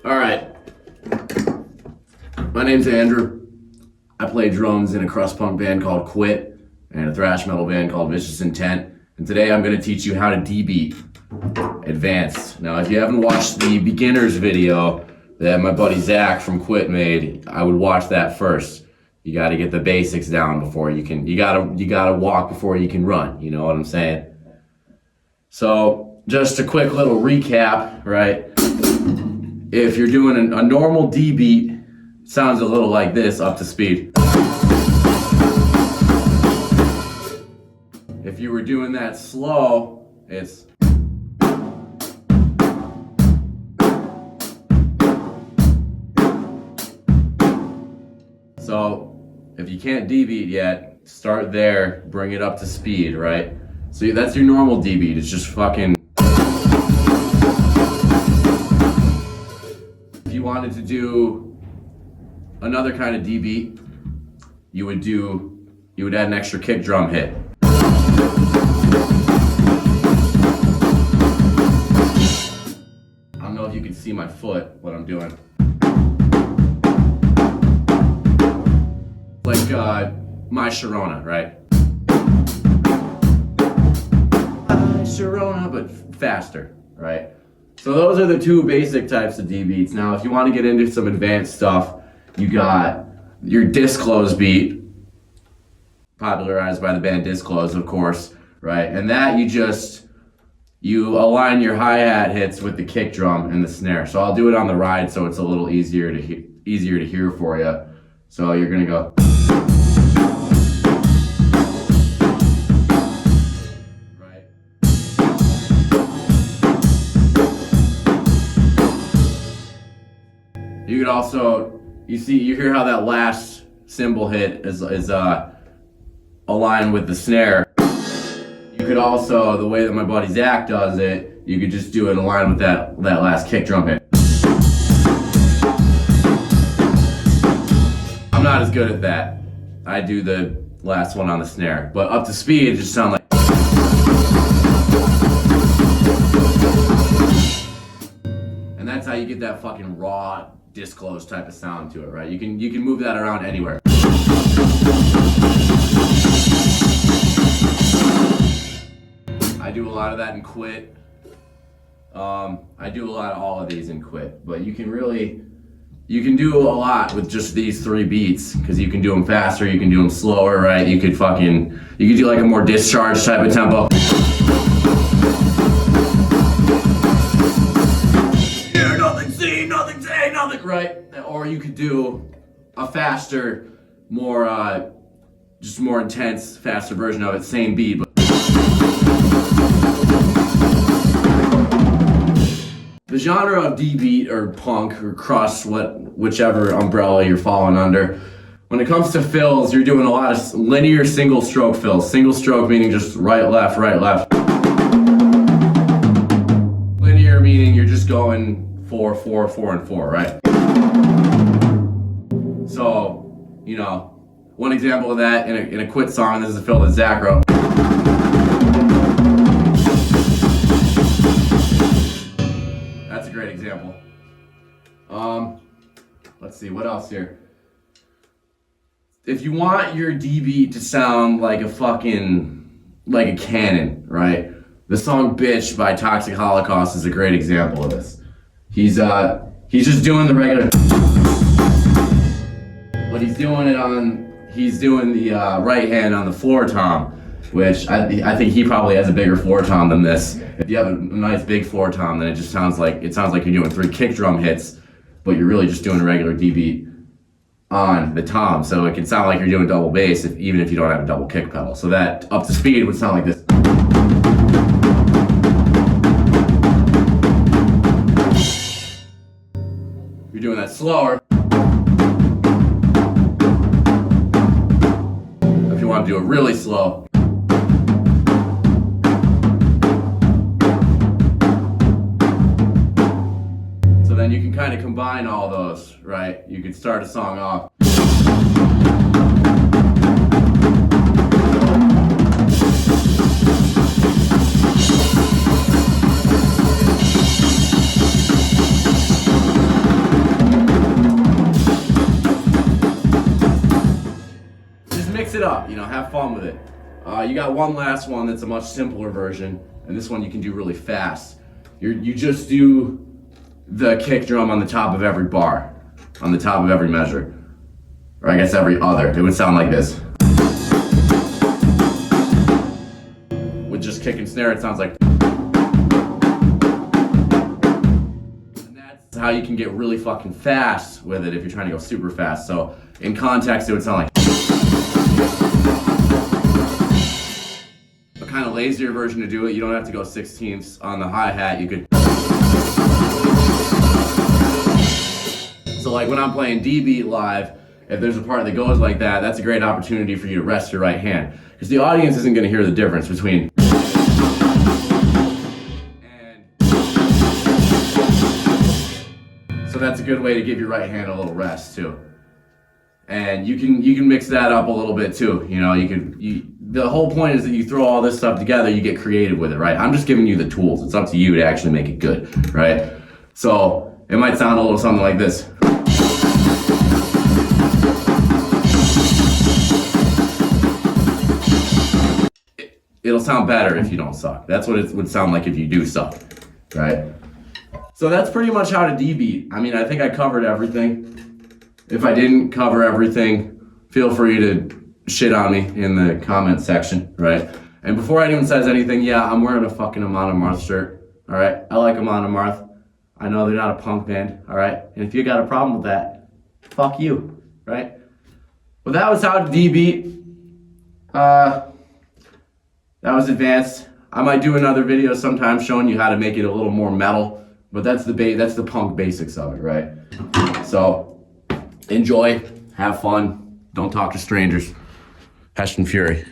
All right. My name's Andrew. I play drums in a crust punk band called Quit and a thrash metal band called Vicious Intent. And today I'm going to teach you how to D-beat advanced. Now, if you haven't watched the beginner's video that my buddy Zach from Quit made, I would watch that first. You got to get the basics down before you can. You got to walk before you can run. You know what I'm saying? So, just a quick little recap, right? If you're doing a normal D beat, it sounds a little like this, up to speed. If you were doing that slow, it's. So, if you can't D beat yet, start there, bring it up to speed, right? So that's your normal D beat, it's just fucking. If you wanted to do another kind of D beat, you would add an extra kick drum hit. I don't know if you can see my foot, what I'm doing. Like My Sharona, right? My Sharona, but faster, right? So those are the two basic types of D beats. Now, if you want to get into some advanced stuff, you got your disclos-beat, popularized by the band Disclose, of course, right? And that you align your hi-hat hits with the kick drum and the snare. So I'll do it on the ride so it's a little easier to hear for you. So you're gonna go. Right. You could also, you hear how that last cymbal hit is aligned with the snare. You could also, the way that my buddy Zach does it, you could just do it aligned with that last kick drum hit. I'm not as good at that. I do the last one on the snare, but up to speed, it just sounds like. And that's how you get that fucking raw, disclose type of sound to it, right? You can move that around anywhere. I do a lot of that in Quit. I do a lot of all of these in Quit, but you can do a lot with just these three beats, because you can do them faster, you can do them slower, right? You could do like a more discharge type of tempo. Hear nothing, see nothing, say nothing, right? Or you could do a faster, just more intense, faster version of it, same beat, but the genre of D-beat or punk or crust, whichever umbrella you're falling under, when it comes to fills, you're doing a lot of linear single stroke fills. Single stroke meaning just right, left, right, left. Linear meaning you're just going 4, 4, 4, and 4, right? So, one example of that in a Quit song, this is a fill that Zach wrote. That's a great example. Let's see, what else here? If you want your D beat to sound like a cannon, right? The song Bitch by Toxic Holocaust is a great example of this. He's just doing the regular, but he's doing the right hand on the floor tom, which I think he probably has a bigger floor tom than this. If you have a nice big floor tom, then it sounds like you're doing 3 kick drum hits, but you're really just doing a regular D beat on the tom. So it can sound like you're doing double bass even if you don't have a double kick pedal. So that up to speed would sound like this. If you're doing that slower, if you want to do it really slow, then you can kind of combine all those, right? You could start a song off. up, you know, have fun with it. You got one last one that's a much simpler version, and this one you can do really fast. You just do the kick drum on the top of every bar, on the top of every measure, or I guess every other. It would sound like this. With just kick and snare, it sounds like. And that's how you can get really fucking fast with it if you're trying to go super fast. So in context, it would sound like. A kind of lazier version to do it. You don't have to go 16ths on the hi-hat. You could. So like when I'm playing D-beat live, if there's a part that goes like that, that's a great opportunity for you to rest your right hand. Because the audience isn't going to hear the difference between and. So that's a good way to give your right hand a little rest too. And you can mix that up a little bit too. You know, the whole point is that you throw all this stuff together, you get creative with it, right? I'm just giving you the tools. It's up to you to actually make it good, right? So it might sound a little something like this. It'll sound better if you don't suck. That's what it would sound like if you do suck, right? So that's pretty much how to D-beat. I mean, I think I covered everything. If I didn't cover everything, feel free to shit on me in the comment section, right? And before anyone says anything, yeah, I'm wearing a fucking Amon Amarth shirt, all right? I like Amon Amarth. I know they're not a punk band, all right? And if you got a problem with that, fuck you, right? Well, that was how to D-beat. That was advanced. I might do another video sometime showing you how to make it a little more metal, but that's the punk basics of it, right? So enjoy, have fun, don't talk to strangers. Hessian Fury.